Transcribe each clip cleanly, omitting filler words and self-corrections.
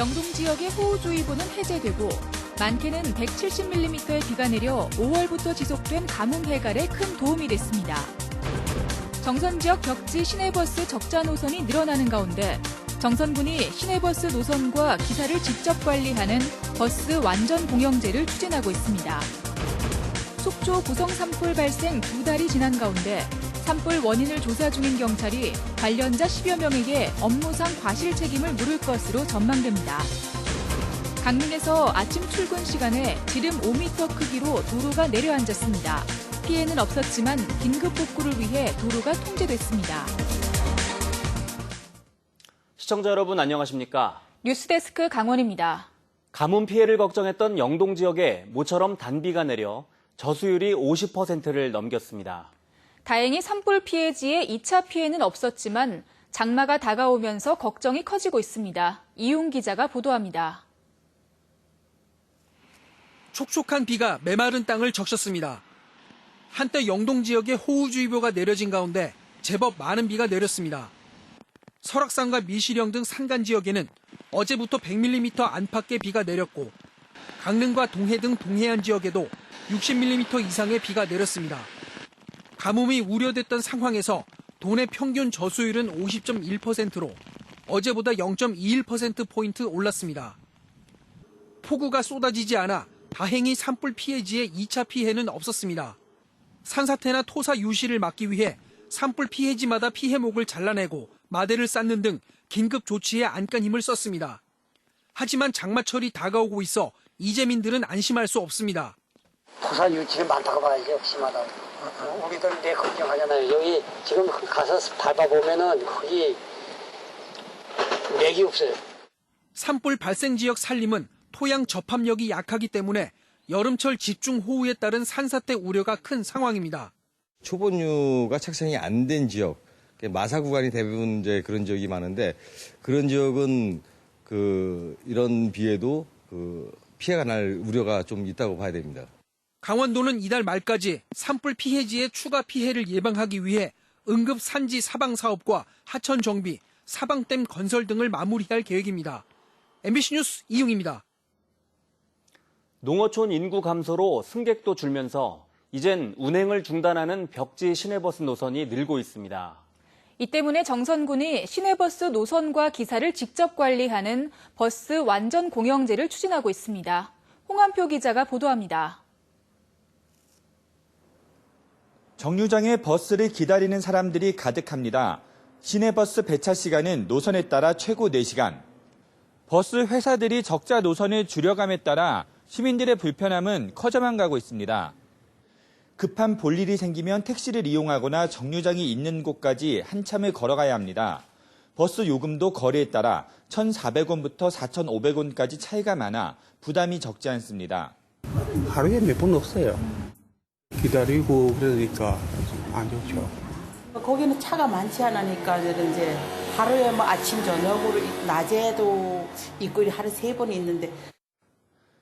영동 지역의 호우주의보는 해제되고 많게는 170mm의 비가 내려 5월부터 지속된 가뭄 해갈에 큰 도움이 됐습니다. 정선 지역 벽지 시내버스 적자 노선이 늘어나는 가운데 정선군이 시내버스 노선과 기사를 직접 관리하는 버스 완전 공영제를 추진하고 있습니다. 속초 고성 산불 발생 2달이 지난 가운데 산불 원인을 조사 중인 경찰이 관련자 10여 명에게 업무상 과실 책임을 물을 것으로 전망됩니다. 강릉에서 아침 출근 시간에 지름 5m 크기로 도로가 내려앉았습니다. 피해는 없었지만 긴급 복구를 위해 도로가 통제됐습니다. 시청자 여러분 안녕하십니까? 뉴스데스크 강원입니다. 가뭄 피해를 걱정했던 영동 지역에 모처럼 단비가 내려 저수율이 50%를 넘겼습니다. 다행히 산불 피해지에 2차 피해는 없었지만 장마가 다가오면서 걱정이 커지고 있습니다. 이용 기자가 보도합니다. 촉촉한 비가 메마른 땅을 적셨습니다. 한때 영동 지역에 호우주의보가 내려진 가운데 제법 많은 비가 내렸습니다. 설악산과 미시령 등 산간 지역에는 어제부터 100mm 안팎의 비가 내렸고 강릉과 동해 등 동해안 지역에도 60mm 이상의 비가 내렸습니다. 가뭄이 우려됐던 상황에서 도내 평균 저수율은 50.1%로 어제보다 0.21%포인트 올랐습니다. 폭우가 쏟아지지 않아 다행히 산불 피해지에 2차 피해는 없었습니다. 산사태나 토사 유실을 막기 위해 산불 피해지마다 피해목을 잘라내고 마대를 쌓는 등 긴급 조치에 안간힘을 썼습니다. 하지만 장마철이 다가오고 있어 이재민들은 안심할 수 없습니다. 토사 유실이 많다고 봐야지, 심하다. 우리들 내 걱정하잖아요. 여기 지금 가서 밟아보면은 거기 맥이 없어요. 산불 발생 지역 산림은 토양 접합력이 약하기 때문에 여름철 집중호우에 따른 산사태 우려가 큰 상황입니다. 초본유가 착상이 안 된 지역, 마사 구간이 대부분 이제 그런 지역이 많은데 그런 지역은 이런 비에도 피해가 날 우려가 좀 있다고 봐야 됩니다. 강원도는 이달 말까지 산불 피해지의 추가 피해를 예방하기 위해 응급 산지 사방 사업과 하천 정비, 사방댐 건설 등을 마무리할 계획입니다. MBC 뉴스 이용입니다. 농어촌 인구 감소로 승객도 줄면서 이젠 운행을 중단하는 벽지 시내버스 노선이 늘고 있습니다. 이 때문에 정선군이 시내버스 노선과 기사를 직접 관리하는 버스 완전 공영제를 추진하고 있습니다. 홍한표 기자가 보도합니다. 정류장에 버스를 기다리는 사람들이 가득합니다. 시내버스 배차 시간은 노선에 따라 최고 4시간. 버스 회사들이 적자 노선을 줄여감에 따라 시민들의 불편함은 커져만 가고 있습니다. 급한 볼일이 생기면 택시를 이용하거나 정류장이 있는 곳까지 한참을 걸어가야 합니다. 버스 요금도 거리에 따라 1,400원부터 4,500원까지 차이가 많아 부담이 적지 않습니다. 하루에 몇 번 없어요. 기다리고 그러니까 안 좋죠. 거기는 차가 많지 않으니까 이제 하루에 뭐 아침 저녁으로 낮에도 있고 하루 3번 있는데.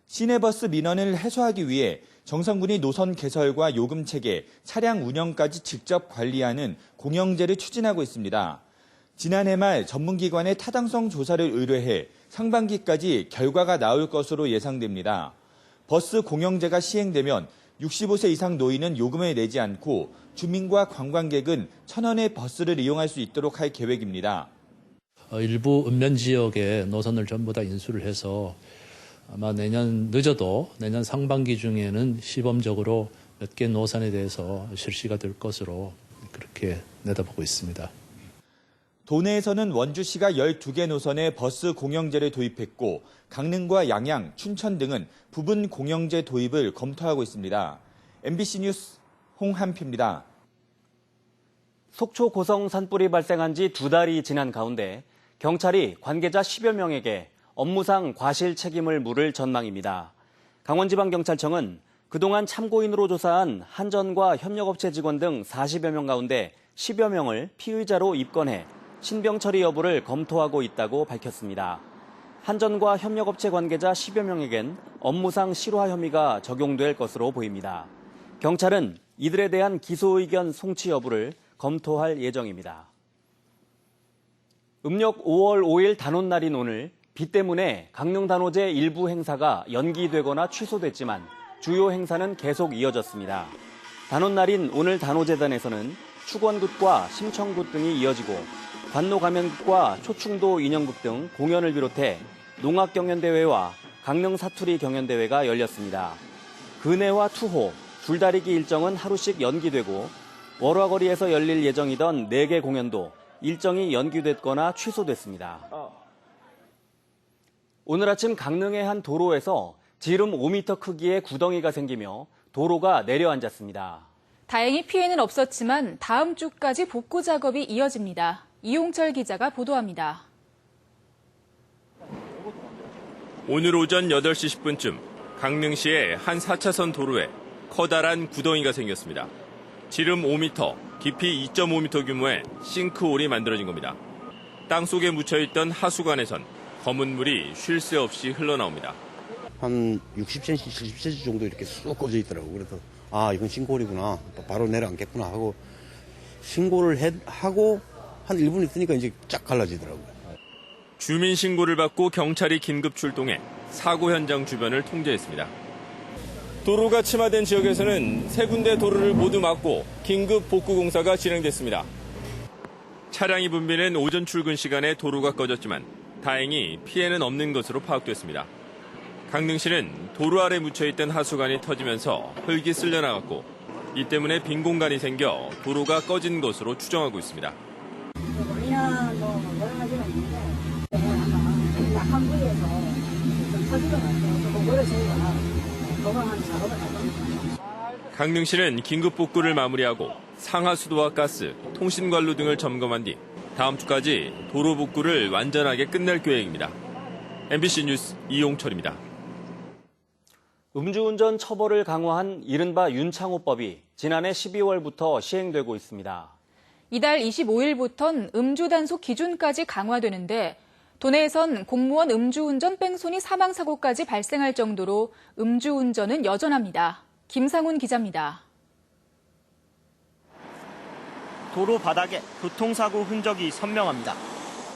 시내버스 민원을 해소하기 위해 정선군이 노선 개설과 요금 체계, 차량 운영까지 직접 관리하는 공영제를 추진하고 있습니다. 지난해 말 전문기관에 타당성 조사를 의뢰해 상반기까지 결과가 나올 것으로 예상됩니다. 버스 공영제가 시행되면 65세 이상 노인은 요금을 내지 않고 주민과 관광객은 1,000원의 버스를 이용할 수 있도록 할 계획입니다. 일부 읍면 지역의 노선을 전부 다 인수를 해서 아마 늦어도 내년 상반기 중에는 시범적으로 몇 개 노선에 대해서 실시가 될 것으로 그렇게 내다보고 있습니다. 도내에서는 원주시가 12개 노선에 버스 공영제를 도입했고 강릉과 양양, 춘천 등은 부분 공영제 도입을 검토하고 있습니다. MBC 뉴스 홍한표입니다. 속초 고성 산불이 발생한 지 2달이 지난 가운데 경찰이 관계자 10여 명에게 업무상 과실 책임을 물을 전망입니다. 강원지방경찰청은 그동안 참고인으로 조사한 한전과 협력업체 직원 등 40여 명 가운데 10여 명을 피의자로 입건해 신병 처리 여부를 검토하고 있다고 밝혔습니다. 한전과 협력업체 관계자 10여 명에겐 업무상 실화 혐의가 적용될 것으로 보입니다. 경찰은 이들에 대한 기소 의견 송치 여부를 검토할 예정입니다. 음력 5월 5일 단오날인 오늘 비 때문에 강릉단오제 일부 행사가 연기되거나 취소됐지만 주요 행사는 계속 이어졌습니다. 단오날인 오늘 단오재단에서는 축원굿과 심청굿 등이 이어지고 관노가면굿과 초충도 인형극 등 공연을 비롯해 농악경연대회와 강릉 사투리 경연대회가 열렸습니다. 근해와 투호, 줄다리기 일정은 하루씩 연기되고 월화거리에서 열릴 예정이던 4개 공연도 일정이 연기됐거나 취소됐습니다. 오늘 아침 강릉의 한 도로에서 지름 5m 크기의 구덩이가 생기며 도로가 내려앉았습니다. 다행히 피해는 없었지만 다음 주까지 복구 작업이 이어집니다. 이용철 기자가 보도합니다. 오늘 오전 8시 10분쯤 강릉시의 한 4차선 도로에 커다란 구덩이가 생겼습니다. 지름 5m, 깊이 2.5m 규모의 싱크홀이 만들어진 겁니다. 땅속에 묻혀있던 하수관에선 검은 물이 쉴 새 없이 흘러나옵니다. 한 60cm, 70cm 정도 이렇게 쑥 꺼져 있더라고. 그래서 이건 싱크홀이구나. 바로 내려앉겠구나 하고 신고를 하고 한 1분 있으니까 이제 쫙 갈라지더라고요. 주민 신고를 받고 경찰이 긴급 출동해 사고 현장 주변을 통제했습니다. 도로가 침하된 지역에서는 3군데 도로를 모두 막고 긴급 복구 공사가 진행됐습니다. 차량이 붐비는 오전 출근 시간에 도로가 꺼졌지만 다행히 피해는 없는 것으로 파악됐습니다. 강릉시는 도로 아래 묻혀있던 하수관이 터지면서 흙이 쓸려나갔고 이 때문에 빈 공간이 생겨 도로가 꺼진 것으로 추정하고 있습니다. 강릉시는 긴급 복구를 마무리하고 상하수도와 가스, 통신관로 등을 점검한 뒤 다음 주까지 도로 복구를 완전하게 끝낼 계획입니다. MBC 뉴스 이용철입니다. 음주운전 처벌을 강화한 이른바 윤창호법이 지난해 12월부터 시행되고 있습니다. 이달 25일부터는 음주 단속 기준까지 강화되는데 도내에선 공무원 음주운전 뺑소니 사망사고까지 발생할 정도로 음주운전은 여전합니다. 김상훈 기자입니다. 도로 바닥에 교통사고 흔적이 선명합니다.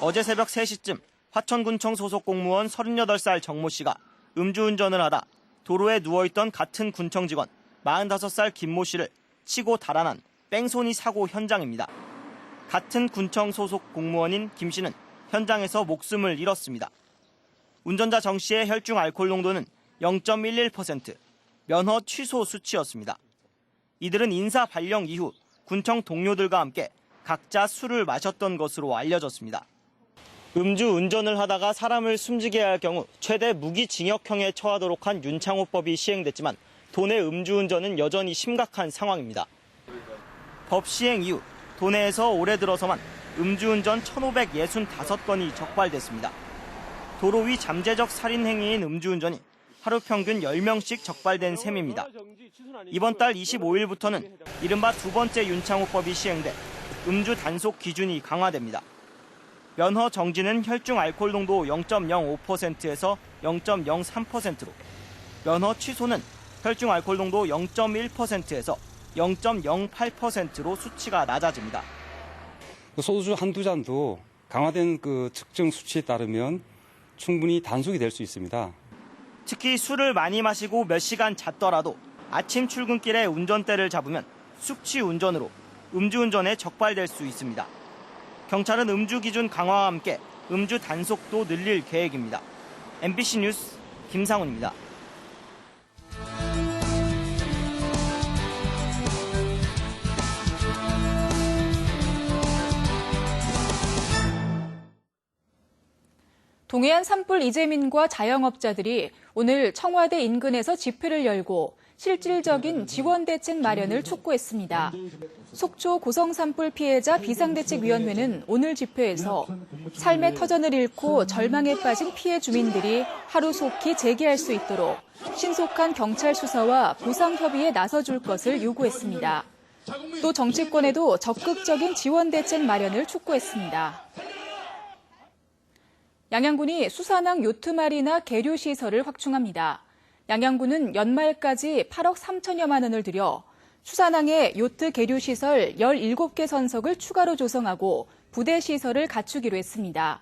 어제 새벽 3시쯤 화천군청 소속 공무원 38살 정모 씨가 음주운전을 하다 도로에 누워있던 같은 군청 직원 45살 김모 씨를 치고 달아난 뺑소니 사고 현장입니다. 같은 군청 소속 공무원인 김 씨는 현장에서 목숨을 잃었습니다. 운전자 정 씨의 혈중 알코올 농도는 0.11%, 면허 취소 수치였습니다. 이들은 인사 발령 이후 군청 동료들과 함께 각자 술을 마셨던 것으로 알려졌습니다. 음주 운전을 하다가 사람을 숨지게 할 경우 최대 무기징역형에 처하도록 한 윤창호법이 시행됐지만 도내 음주운전은 여전히 심각한 상황입니다. 법 시행 이후 도내에서 올해 들어서만 음주운전 1,565건이 적발됐습니다. 도로 위 잠재적 살인 행위인 음주운전이 하루 평균 10명씩 적발된 셈입니다. 이번 달 25일부터는 이른바 두 번째 윤창호법이 시행돼 음주 단속 기준이 강화됩니다. 면허 정지는 혈중 알코올 농도 0.05%에서 0.03%로, 면허 취소는 혈중 알코올 농도 0.1%에서 0.08%로 수치가 낮아집니다. 소주 한두 잔도 강화된 측정 수치에 따르면 충분히 단속이 될 수 있습니다. 특히 술을 많이 마시고 몇 시간 잤더라도 아침 출근길에 운전대를 잡으면 숙취 운전으로 음주운전에 적발될 수 있습니다. 경찰은 음주 기준 강화와 함께 음주 단속도 늘릴 계획입니다. MBC 뉴스 김상훈입니다. 동해안 산불 이재민과 자영업자들이 오늘 청와대 인근에서 집회를 열고 실질적인 지원 대책 마련을 촉구했습니다. 속초 고성 산불 피해자 비상대책위원회는 오늘 집회에서 삶의 터전을 잃고 절망에 빠진 피해 주민들이 하루속히 재기할 수 있도록 신속한 경찰 수사와 보상 협의에 나서줄 것을 요구했습니다. 또 정치권에도 적극적인 지원 대책 마련을 촉구했습니다. 양양군이 수산항 요트마리나 계류시설을 확충합니다. 양양군은 연말까지 8억 3천여만 원을 들여 수산항에 요트 계류시설 17개 선석을 추가로 조성하고 부대 시설을 갖추기로 했습니다.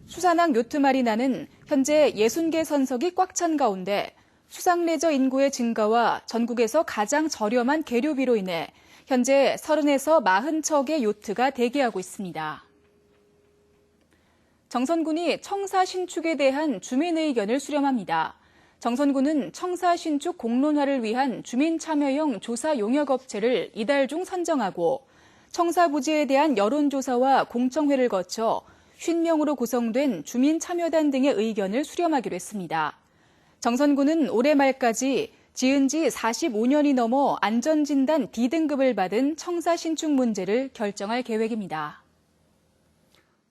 수산항 요트마리나는 현재 60개 선석이 꽉 찬 가운데 수상 레저 인구의 증가와 전국에서 가장 저렴한 계류비로 인해 현재 30에서 40척의 요트가 대기하고 있습니다. 정선군이 청사 신축에 대한 주민 의견을 수렴합니다. 정선군은 청사 신축 공론화를 위한 주민 참여형 조사 용역 업체를 이달 중 선정하고 청사 부지에 대한 여론조사와 공청회를 거쳐 50명으로 구성된 주민 참여단 등의 의견을 수렴하기로 했습니다. 정선군은 올해 말까지 지은 지 45년이 넘어 안전진단 D등급을 받은 청사 신축 문제를 결정할 계획입니다.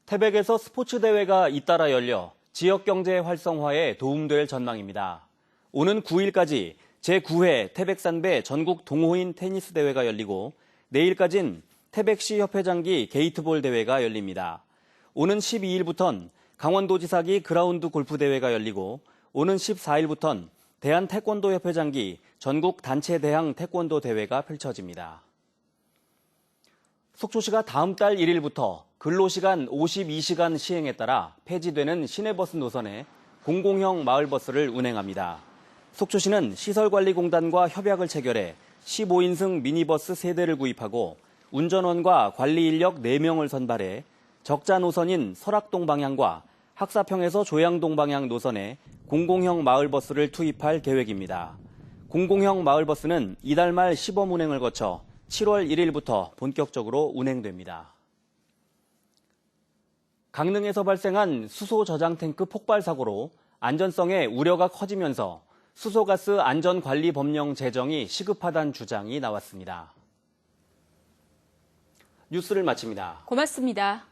태백에서 스포츠 대회가 잇따라 열려 지역 경제 활성화에 도움될 전망입니다. 오는 9일까지 제9회 태백산배 전국 동호인 테니스 대회가 열리고 내일까진 태백시 협회장기 게이트볼 대회가 열립니다. 오는 12일부턴 강원도지사기 그라운드 골프 대회가 열리고 오는 14일부턴 대한태권도협회장기 전국 단체 대항 태권도 대회가 펼쳐집니다. 속초시가 다음 달 1일부터 근로시간 52시간 시행에 따라 폐지되는 시내버스 노선에 공공형 마을버스를 운행합니다. 속초시는 시설관리공단과 협약을 체결해 15인승 미니버스 3대를 구입하고 운전원과 관리 인력 4명을 선발해 적자 노선인 설악동 방향과 학사평에서 조양동 방향 노선에 공공형 마을버스를 투입할 계획입니다. 공공형 마을버스는 이달 말 시범 운행을 거쳐 7월 1일부터 본격적으로 운행됩니다. 강릉에서 발생한 수소 저장 탱크 폭발 사고로 안전성에 우려가 커지면서 수소가스 안전관리 법령 제정이 시급하다는 주장이 나왔습니다. 뉴스를 마칩니다. 고맙습니다.